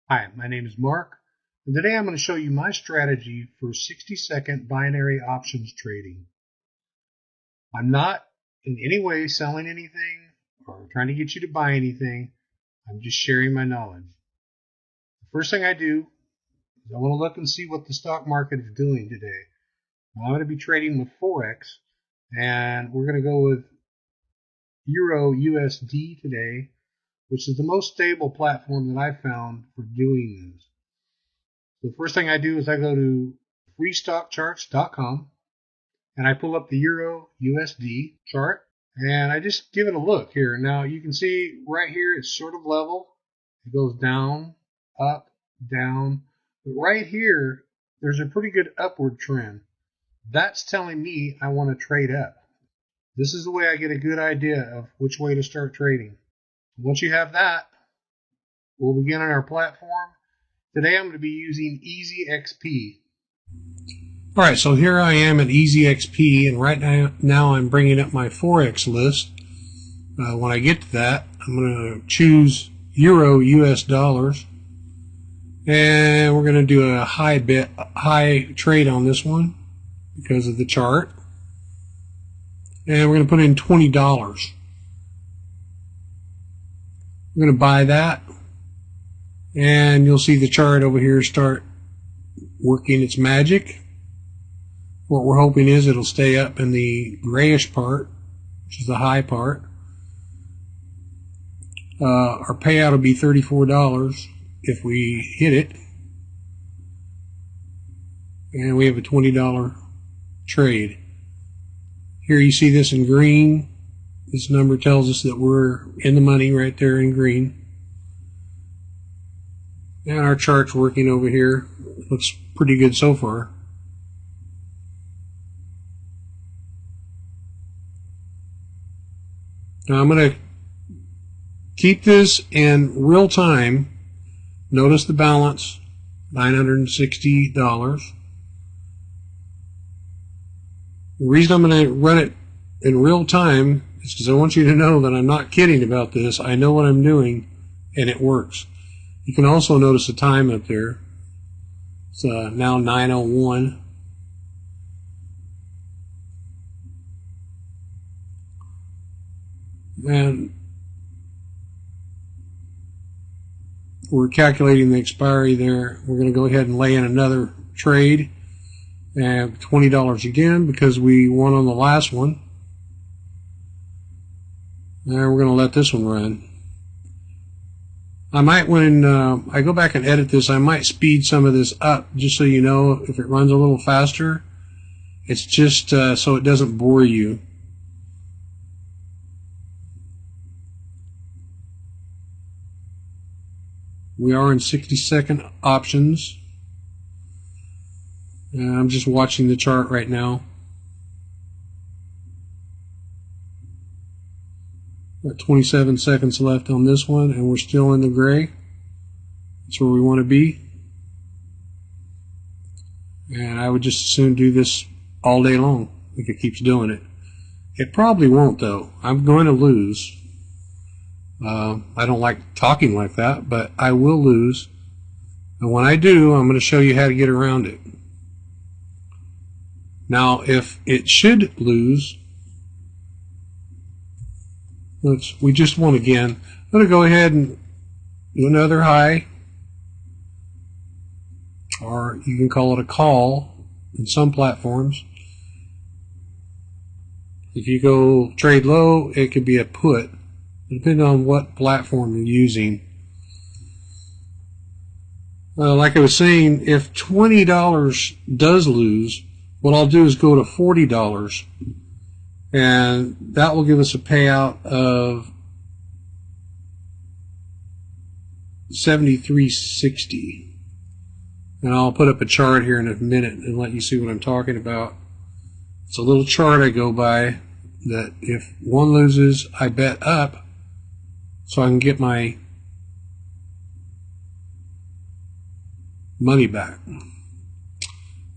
Hi, my name is Mark, and today I'm going to show you my strategy for 60-second binary options trading. I'm not in any way selling anything or trying to get you to buy anything. I'm just sharing my knowledge. The first thing I do is I want to look and see what the stock market is doing today. Now, I'm going to be trading with Forex, and we're going to go with Euro USD today, which is the most stable platform that I've found for doing this. The first thing I do is I go to freestockcharts.com and I pull up the Euro USD chart and I just give it a look here. Now you can see right here it's sort of level. It goes down, up, down. But right here there's a pretty good upward trend. That's telling me I want to trade up. This is the way I get a good idea of which way to start trading. Once you have that, we'll begin on our platform. Today I'm going to be using EasyXP. Alright, so here I am at EasyXP, and right now I'm bringing up my Forex list. When I get to that, I'm going to choose Euro US dollars, and we're going to do a high trade on this one because of the chart. And we're going to put in $20. We're going to buy that, and you'll see the chart over here start working its magic. What we're hoping is it'll stay up in the grayish part, which is the high part. Our payout will be $34 if we hit it, and we have a $20 trade. Here you see this in green. This number tells us that we're in the money right there in green. And our chart's working over here. Looks pretty good so far. Now I'm going to keep this in real time. Notice the balance, $960. The reason I'm going to run it in real time is because I want you to know that I'm not kidding about this. I know what I'm doing, and it works. You can also notice the time up there. It's now 9:01. And we're calculating the expiry there. We're going to go ahead and lay in another trade and $20 again because we won on the last one. And we're going to let this one run. I might, when I go back and edit this, I might speed some of this up just so you know if it runs a little faster. It's just so it doesn't bore you. We are in 60-second options. And I'm just watching the chart right now. Got 27 seconds left on this one, and we're still in the gray. That's where we want to be. And I would just as soon do this all day long if it keeps doing it. It probably won't, though. I'm going to lose. I don't like talking like that, but I will lose. And when I do, I'm going to show you how to get around it. Now, if it should lose, we just won again. I'm going to go ahead and do another high, or you can call it a call in some platforms. If you go trade low, it could be a put, depending on what platform you're using. Like I was saying, if $20 does lose, what I'll do is go to $40. And that will give us a payout of $73.60. And I'll put up a chart here in a minute and let you see what I'm talking about. It's a little chart I go by that if one loses, I bet up so I can get my money back.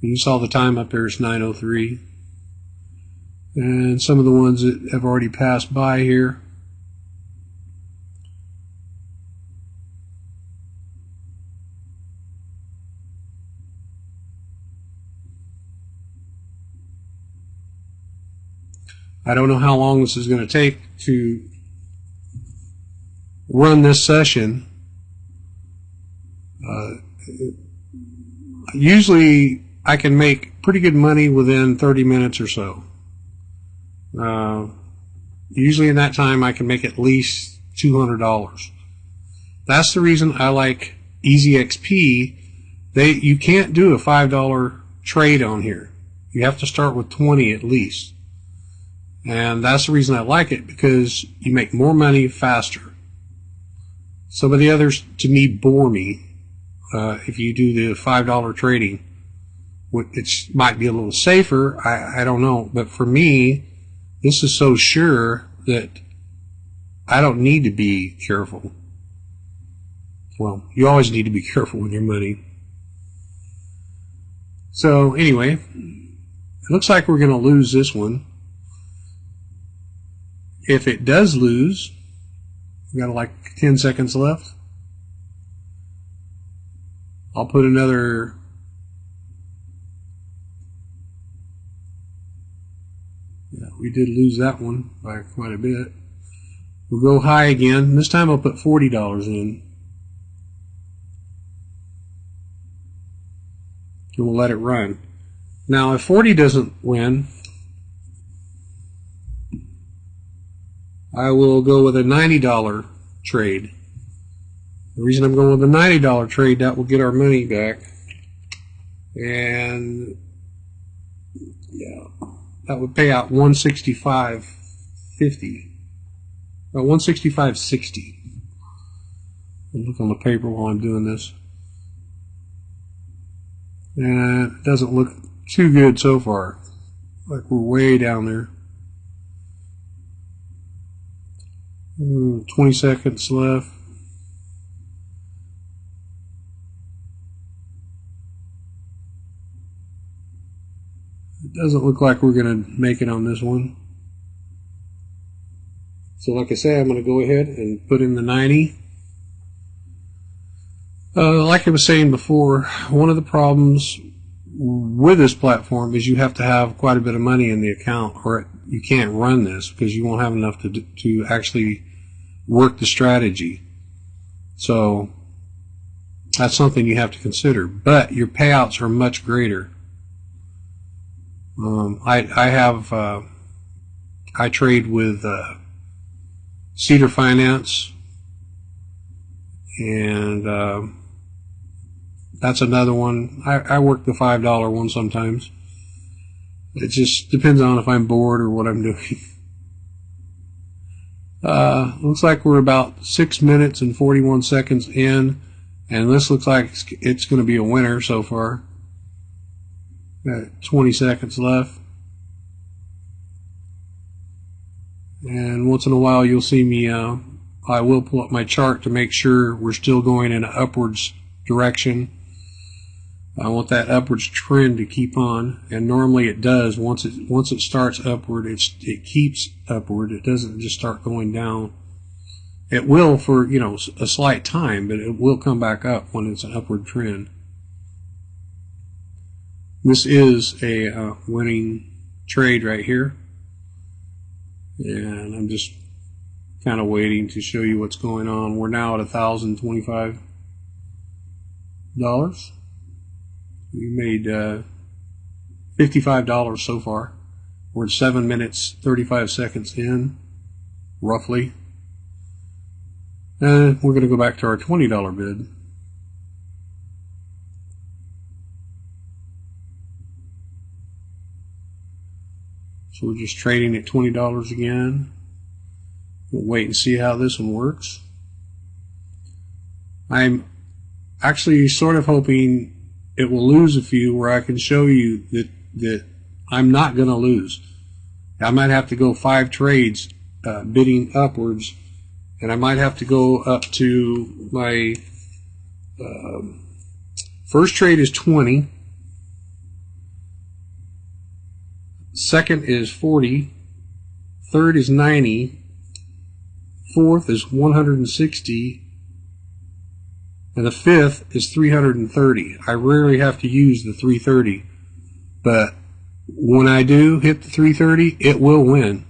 You saw the time up there is 9:03. And some of the ones that have already passed by here. I don't know how long this is going to take to run this session. Usually I can make pretty good money within 30 minutes or so. Usually in that time I can make at least $200. That's the reason I like EasyXP. You can't do a $5 trade on here. You have to start with 20 at least. And that's the reason I like it, because you make more money faster. Some of the others, to me, bore me. If you do the $5 trading, it might be a little safer. I don't know. But for me, this is so sure that I don't need to be careful. Well, you always need to be careful with your money. So anyway, it looks like we're going to lose this one. If it does lose, we've got like 10 seconds left. I'll put another we did lose that one by quite a bit. We'll go high again. This time I'll put $40 in. And we'll let it run. Now if 40 doesn't win, I will go with a $90 trade. The reason I'm going with a $90 trade, that will get our money back. And yeah, that would pay out $165.50. Or $165.60. I'll look on the paper while I'm doing this. And it doesn't look too good so far. Like we're way down there. 20 seconds left. It doesn't look like we're going to make it on this one. So like I say, I'm going to go ahead and put in the 90. Like I was saying before, one of the problems with this platform is you have to have quite a bit of money in the account, or you can't run this because you won't have enough to actually work the strategy. So that's something you have to consider. But your payouts are much greater. I trade with Cedar Finance, and that's another one. I work the $5 one sometimes. It just depends on if I'm bored or what I'm doing. Looks like we're about 6 minutes and 41 seconds in, and this looks like it's going to be a winner so far. Got 20 seconds left. And once in a while you'll see me, I will pull up my chart to make sure we're still going in an upwards direction. I want that upwards trend to keep on, and normally it does. Once it starts upward, it keeps upward. It doesn't just start going down. It will for a slight time, but it will come back up when it's an upward trend. This is a winning trade right here, and I'm just kind of waiting to show you what's going on. We're now at $1,025. We made $55 so far. We're at 7 minutes 35 seconds in, roughly. And we're going to go back to our $20 bid. So we're just trading at $20 again. We'll wait and see how this one works. I'm actually sort of hoping it will lose a few where I can show you that I'm not going to lose. I might have to go 5 trades bidding upwards, and I might have to go up to my first trade is 20. Second is 40, third is 90, fourth is 160, and the fifth is 330. I rarely have to use the 330, but when I do hit the 330, it will win.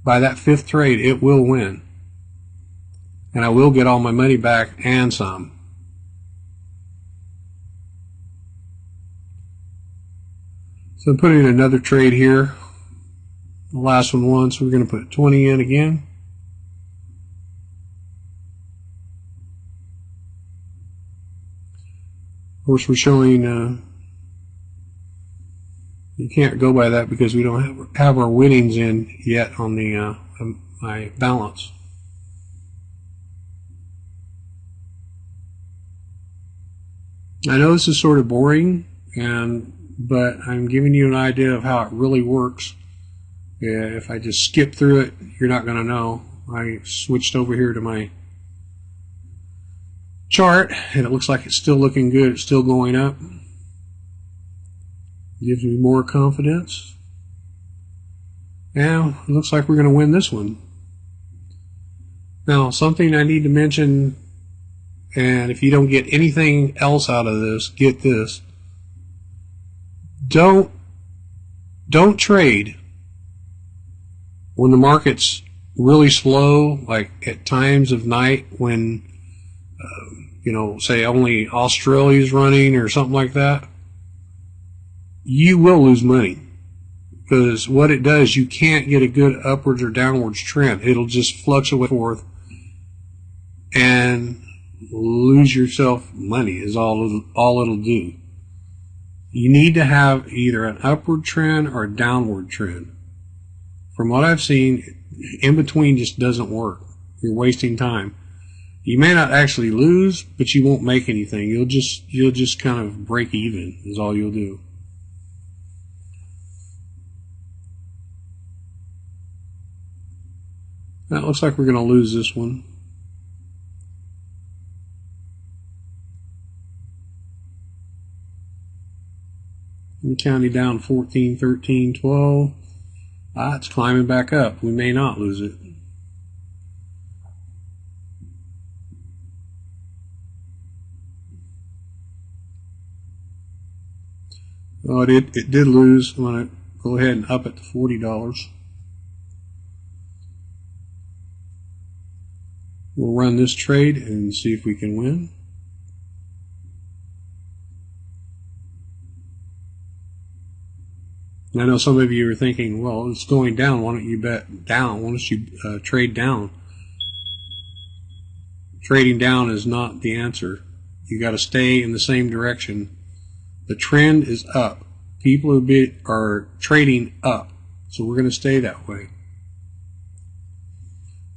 by that fifth trade, it will win. And I will get all my money back and some. So I'm putting in another trade here. The last one won, so we're going to put 20 in again. Of course, we're showing, you can't go by that because we don't have our winnings in yet on the my balance. I know this is sort of boring, but I'm giving you an idea of how it really works. If I just skip through it, you're not going to know. I switched over here to my chart, and it looks like it's still looking good. It's still going up. Gives me more confidence. Now, it looks like we're going to win this one. Now, something I need to mention, and if you don't get anything else out of this, get this. Don't trade when the market's really slow, like at times of night when, say only Australia's running or something like that. You will lose money because what it does, you can't get a good upwards or downwards trend. It'll just fluctuate forth and lose yourself money is all it'll do. You need to have either an upward trend or a downward trend. From what I've seen, in between just doesn't work. You're wasting time. You may not actually lose, but you won't make anything. You'll just kind of break even is all you'll do. That looks like we're going to lose this one. I'm counting down 14, 13, 12. It's climbing back up. We may not lose it. Oh, it did lose. I'm going to go ahead and up it to $40. We'll run this trade and see if we can win. I know some of you are thinking, well, it's going down. Why don't you bet down? Why don't you trade down? Trading down is not the answer. You got to stay in the same direction. The trend is up. People are trading up, so we're going to stay that way.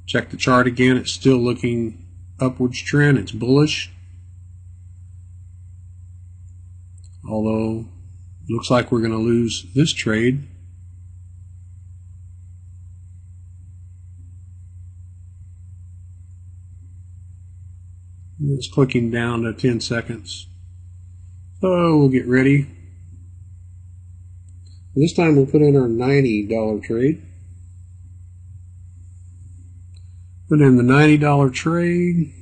Check the chart again. It's still looking upwards trend. It's bullish. Although, looks like we're going to lose this trade. It's clicking down to 10 seconds. So we'll get ready. This time we'll put in our $90 trade. Put in the $90 trade.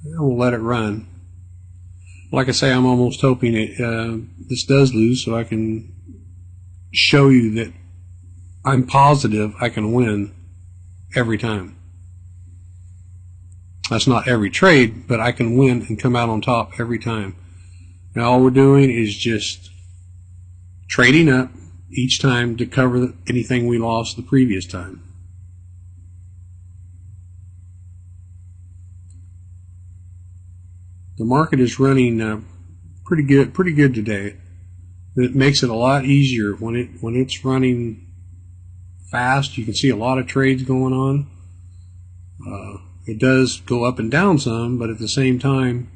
And we'll let it run. Like I say, I'm almost hoping this does lose so I can show you that I'm positive I can win every time. That's not every trade, but I can win and come out on top every time. Now all we're doing is just trading up each time to cover anything we lost the previous time. The market is running pretty good today. It makes it a lot easier when it's running fast. You can see a lot of trades going on. It does go up and down some, but at the same time,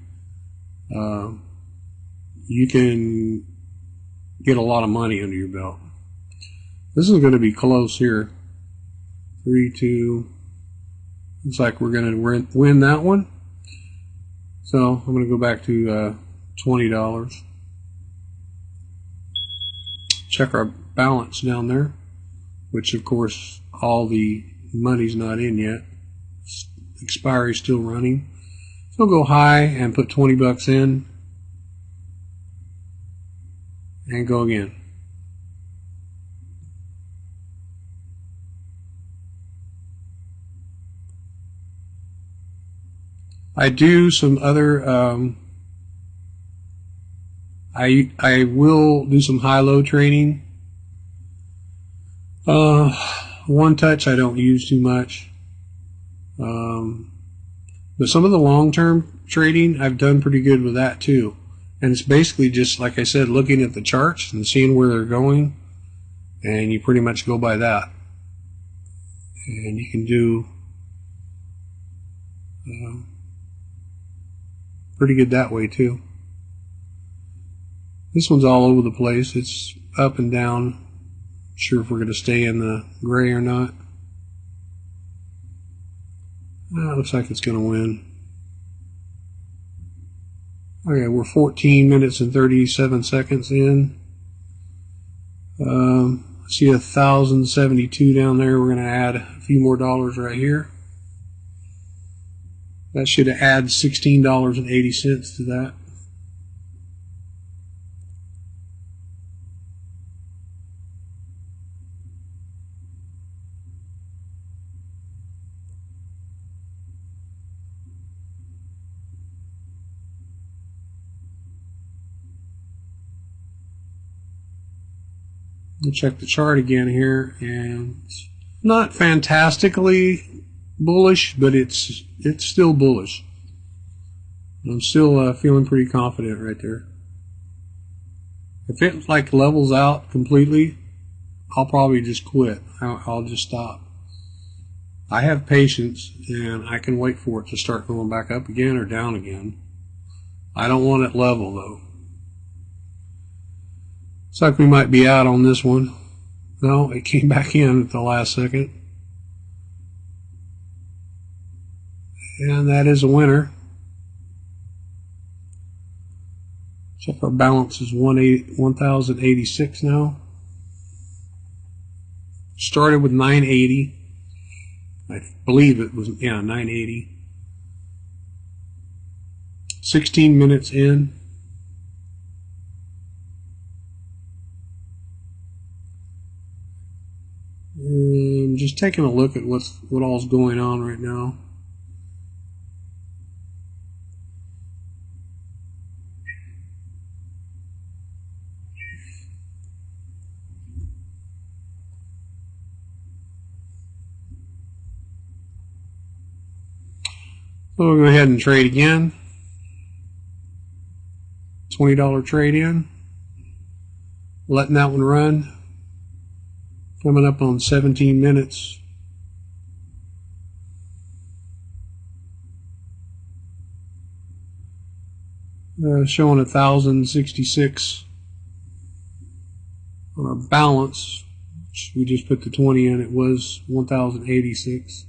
you can get a lot of money under your belt. This is going to be close here. 3, 2. Looks like we're going to win that one. So I'm going to go back to $20. Check our balance down there, which of course all the money's not in yet. Expiry still running. So I'll go high and put 20 bucks in. and go again. I do some other, I will do some high-low trading. One touch I don't use too much. But some of the long-term trading, I've done pretty good with that too. And it's basically just, like I said, looking at the charts and seeing where they're going. And you pretty much go by that. And you can do pretty good that way too. This one's all over the place. It's up and down. Not sure if we're going to stay in the gray or not. It looks like it's going to win. Okay, we're 14 minutes and 37 seconds in. See 1,072 down there. We're going to add a few more dollars right here. That should add $16.80 to that. We'll check the chart again here, and it's not fantastically bullish, but it's still bullish. I'm still feeling pretty confident right there. If it like levels out completely, I'll probably just quit. I'll just stop. I have patience, and I can wait for it to start going back up again or down again. I don't want it level though. Looks like we might be out on this one. No, it came back in at the last second. And that is a winner. Check our balance is 1,086 now. Started with 980. I believe it was, 980. 16 minutes in. And just taking a look at what all's going on right now. So we'll go ahead and trade again. $20 trade in. Letting that one run. Coming up on 17 minutes. Showing 1,066 on our balance. We just put the 20 in. It was 1,086.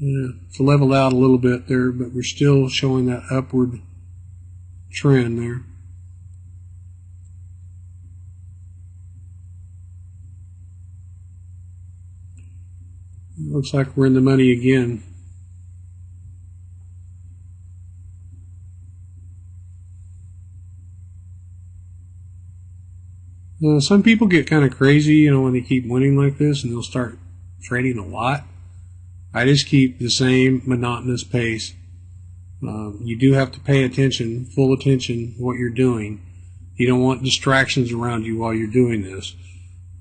Yeah, it's leveled out a little bit there, but we're still showing that upward trend there. Looks like we're in the money again. Some people get kind of crazy, when they keep winning like this, and they'll start trading a lot. I just keep the same monotonous pace. You do have to pay attention, full attention, what you're doing. You don't want distractions around you while you're doing this,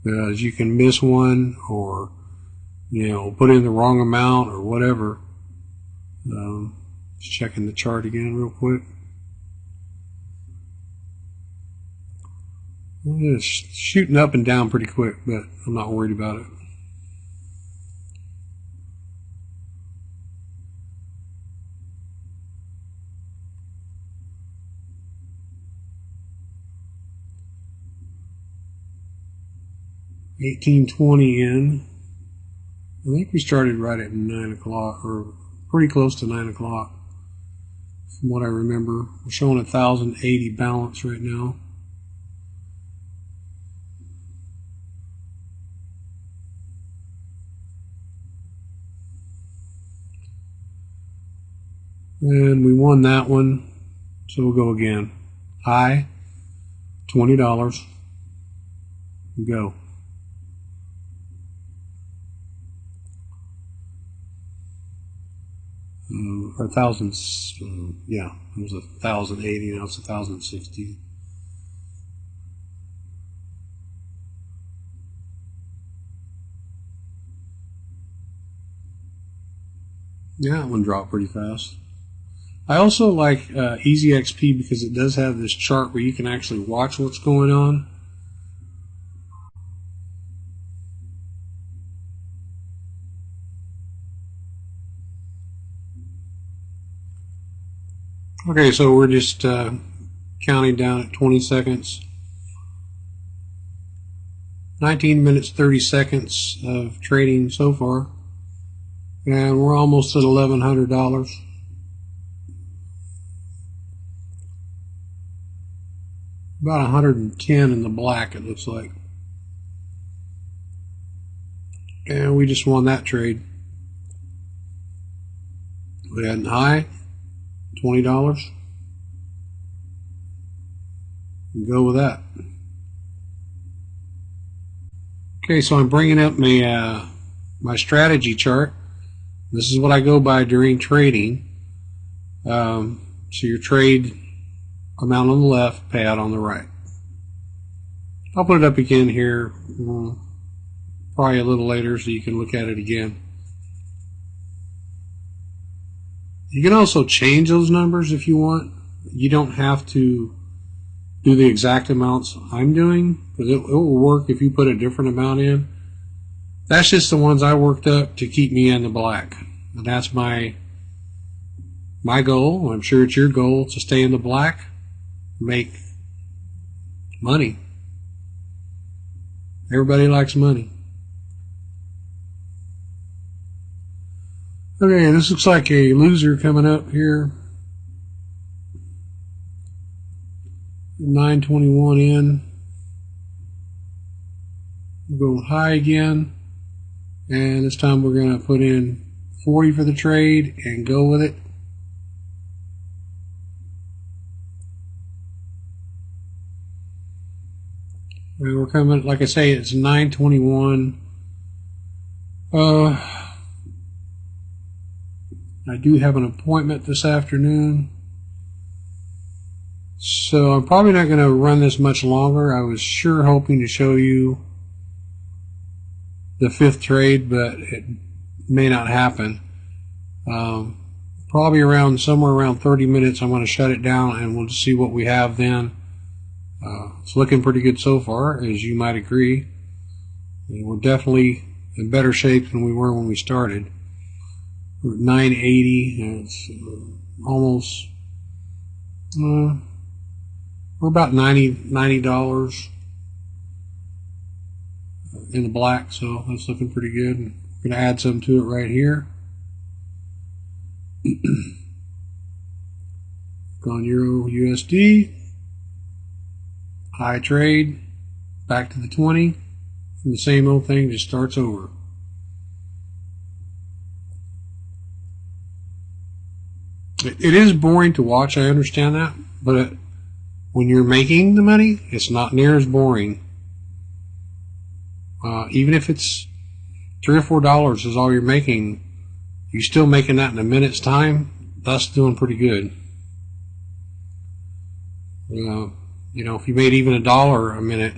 because you can miss one or put in the wrong amount or whatever. Just checking the chart again real quick. It's shooting up and down pretty quick, but I'm not worried about it. $18.20 in. I think we started right at 9 o'clock, or pretty close to 9 o'clock, from what I remember. We're showing 1,080 balance right now. And we won that one, so we'll go again. High, $20. Go. Or 1,000, yeah, it was 1,080, now it's 1,060. Yeah, that one dropped pretty fast. I also like EasyXP because it does have this chart where you can actually watch what's going on. Okay, so we're just counting down at 20 seconds. 19 minutes, 30 seconds of trading so far. And we're almost at $1,100. About 110 in the black, it looks like. And we just won that trade. We had a high, $20. And go with that. Okay, so I'm bringing up my strategy chart. This is what I go by during trading. So your trade amount on the left, payout on the right. I'll put it up again here, probably a little later so you can look at it again. You can also change those numbers if you want. You don't have to do the exact amounts I'm doing, because it will work if you put a different amount in. That's just the ones I worked up to keep me in the black. And that's my goal. I'm sure it's your goal to stay in the black, make money. Everybody likes money. Okay, this looks like a loser coming up here. 921 in. We'll go high again. And this time we're going to put in 40 for the trade and go with it. And we're coming, like I say, it's 921. I do have an appointment this afternoon, so I'm probably not going to run this much longer. I was sure hoping to show you the fifth trade, but it may not happen. Probably somewhere around 30 minutes I'm going to shut it down and we'll just see what we have then. It's looking pretty good so far, as you might agree. And we're definitely in better shape than we were when we started. We're at 980, and it's almost, we're about $90 in the black, so that's looking pretty good. I'm going to add some to it right here. Gone Euro USD. High trade, back to the 20, and the same old thing just starts over. It is boring to watch, I understand that, but when you're making the money, it's not near as boring. Even if it's $3 or $4 is all you're making, you're still making that in a minute's time. That's doing pretty good. You know, if you made even $1 a minute,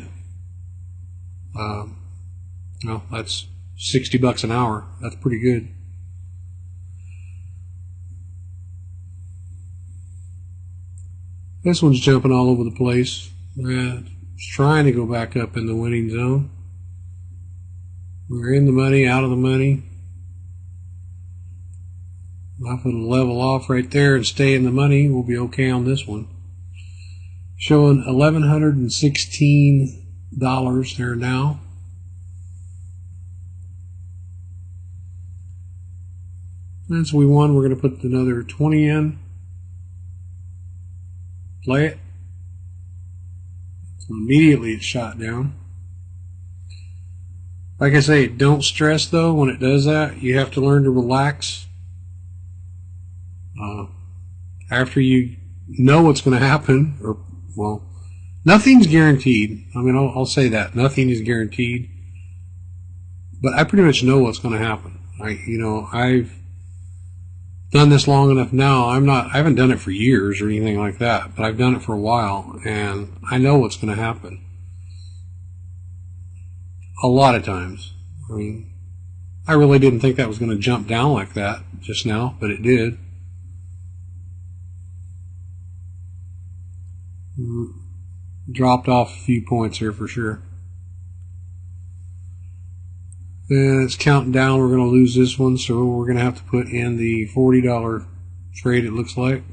that's $60 an hour. That's pretty good. This one's jumping all over the place. It's trying to go back up in the winning zone. We're in the money, out of the money. If it'll level off right there and stay in the money, we'll be okay on this one. Showing $1,116 there now. Since we won, we're going to put another 20 in. Play it. So immediately it's shot down. Like I say, don't stress though when it does that. You have to learn to relax. after you know what's going to happen, or, well, nothing's guaranteed. I mean, I'll say that. Nothing is guaranteed. But I pretty much know what's going to happen. I've done this long enough now. I haven't done it for years or anything like that, but I've done it for a while, and I know what's going to happen. A lot of times. I mean, I really didn't think that was going to jump down like that just now, but it did. Dropped off a few points here for sure. And it's counting down. We're going to lose this one, so we're going to have to put in the $40 trade, it looks like.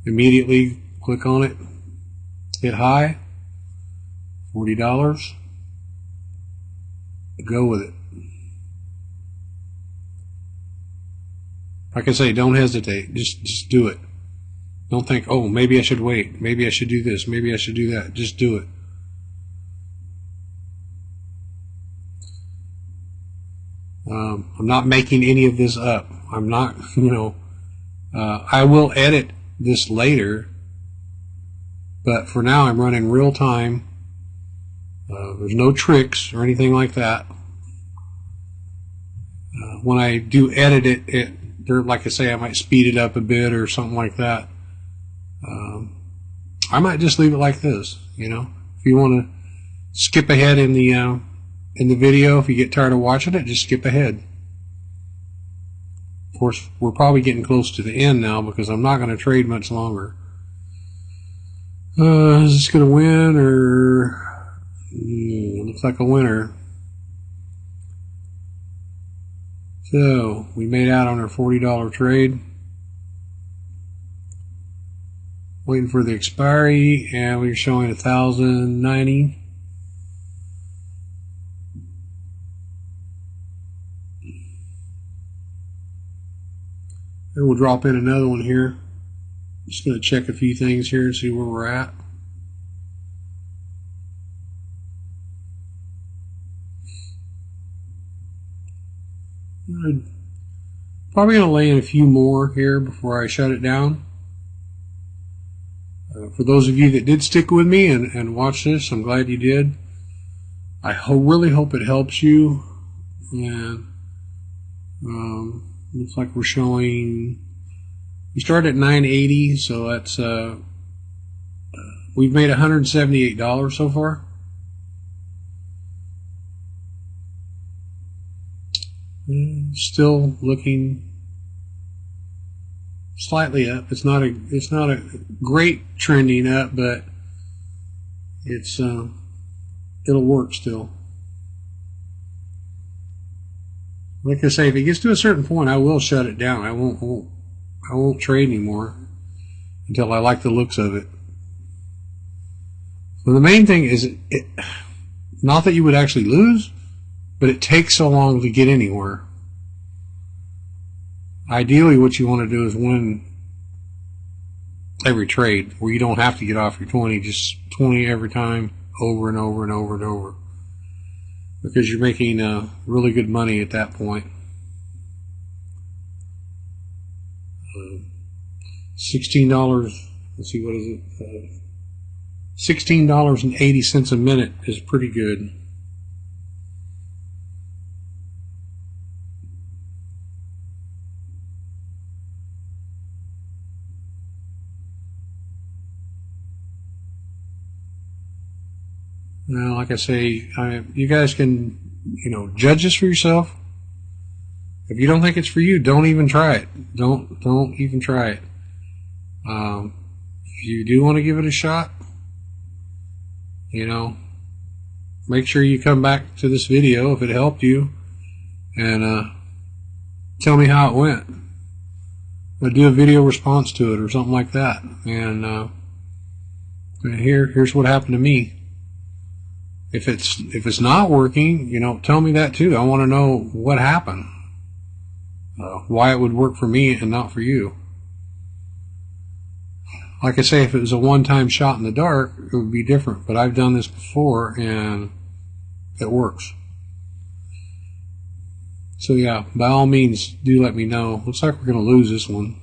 Immediately click on it. Hit high. $40. Go with it. Like I say, don't hesitate. Just do it. Don't think, oh, maybe I should wait. Maybe I should do this. Maybe I should do that. Just do it. I'm not making any of this up. I'm not, I will edit this later, but for now I'm running real time. There's no tricks or anything like that. When I do edit it, like I say, I might speed it up a bit or something like that. I might just leave it like this, If you want to skip ahead in the video, if you get tired of watching it, just skip ahead. Of course, we're probably getting close to the end now because I'm not going to trade much longer. Is this going to win or... looks like a winner. So, we made out on our $40 trade. Waiting for the expiry, and we're showing 1,090. And we'll drop in another one here. Just going to check a few things here and see where we're at. I'm probably going to lay in a few more here before I shut it down. For those of you that did stick with me and watch this, I'm glad you did. I really hope it helps you. And looks like we're showing, we started at 980, so that's we've made $178 so far. Still looking slightly up. It's not a great trending up, but it's it'll work still. Like I say, if it gets to a certain point, I will shut it down. I won't trade anymore until I like the looks of it. So the main thing is, not that you would actually lose, but it takes so long to get anywhere. Ideally, what you want to do is win every trade, where you don't have to get off your 20, just 20 every time, over and over and over and over. Because you're making really good money at that point. $16, let's see, what is it? $16.80 a minute is pretty good. Now, like I say, you guys can, judge this for yourself. If you don't think it's for you, don't even try it. Don't even try it. If you do want to give it a shot, make sure you come back to this video if it helped you, and tell me how it went. I'll do a video response to it or something like that. And here's what happened to me. If it's not working, tell me that too. I want to know what happened, why it would work for me and not for you. Like I say, if it was a one-time shot in the dark, it would be different. But I've done this before, and it works. So yeah, by all means, do let me know. Looks like we're going to lose this one.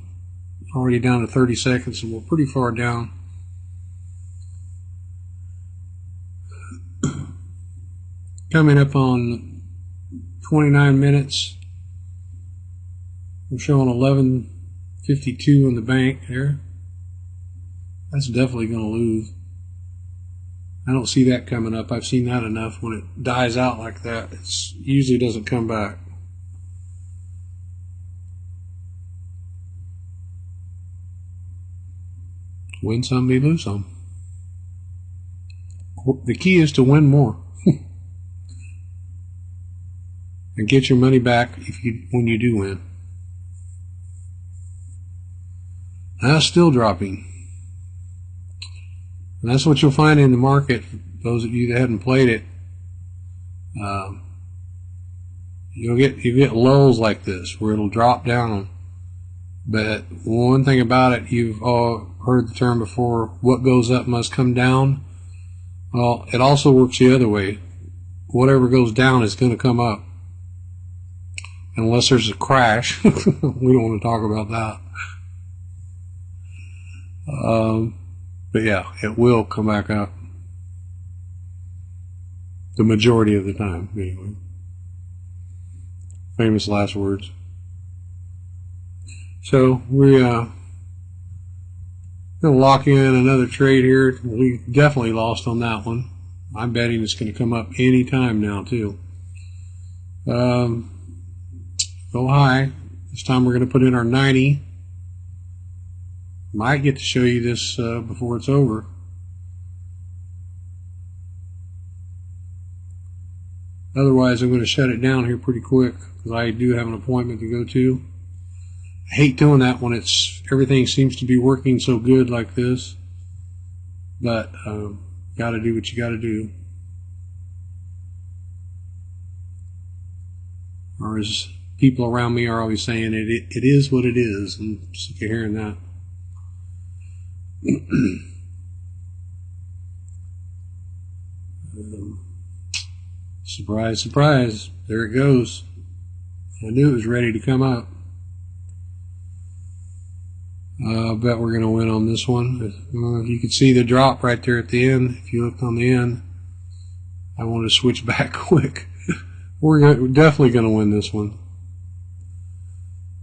already down to 30 seconds, and we're pretty far down. Coming up on 29 minutes. We're showing 11.52 in the bank there. That's definitely going to lose. I don't see that coming up. I've seen that enough. When it dies out like that, it usually doesn't come back. Win some, be lose some. The key is to win more. And get your money back when you do win. That's still dropping. And that's what you'll find in the market. Those of you that haven't played it, you get lulls like this where it'll drop down. But one thing about it, you've all heard the term before: what goes up must come down. Well, it also works the other way. Whatever goes down is going to come up. Unless there's a crash. We don't want to talk about that. But yeah, it will come back up. The majority of the time, anyway. Famous last words. So we're going to lock in another trade here. We definitely lost on that one. I'm betting it's going to come up any time now, too. Go high. This time we're going to put in our 90. Might get to show you this before it's over. Otherwise, I'm going to shut it down here pretty quick because I do have an appointment to go to. I hate doing that when everything seems to be working so good like this. But got to do what you got to do. Or as people around me are always saying, it is what it is. I'm sick of hearing that. Surprise, surprise. There it goes. I knew it was ready to come up. I bet we're going to win on this one. You can see the drop right there at the end. If you looked on the end, I want to switch back quick. We're definitely going to win this one.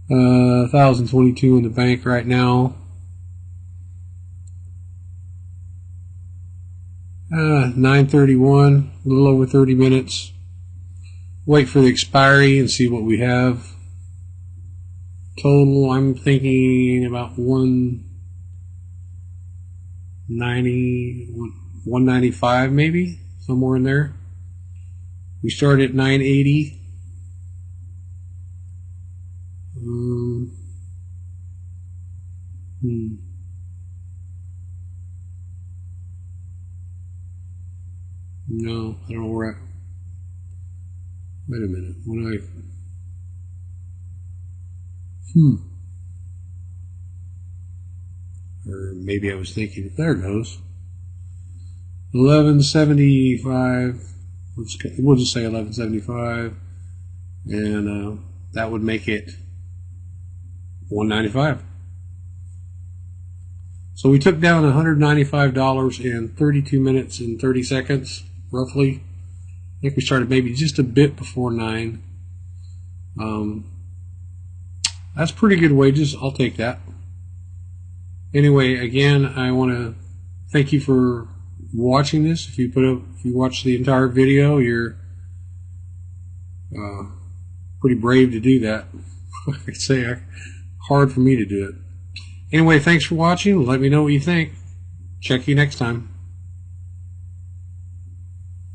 1,022 in the bank right now. 9:31, a little over 30 minutes. Wait for the expiry and see what we have. Total, I'm thinking about 190, 195 maybe, somewhere in there. We started at 980. No, I don't know where wait a minute. Or maybe I was thinking, there it goes. 1175. We'll just say 1175. And that would make it 195. So we took down $195 in 32 minutes and 30 seconds, roughly. I think we started maybe just a bit before 9. That's pretty good wages. I'll take that. Anyway, again, I want to thank you for watching this. If you watch the entire video, you're pretty brave to do that. Like I say, hard for me to do it. Anyway, thanks for watching. Let me know what you think. Check you next time.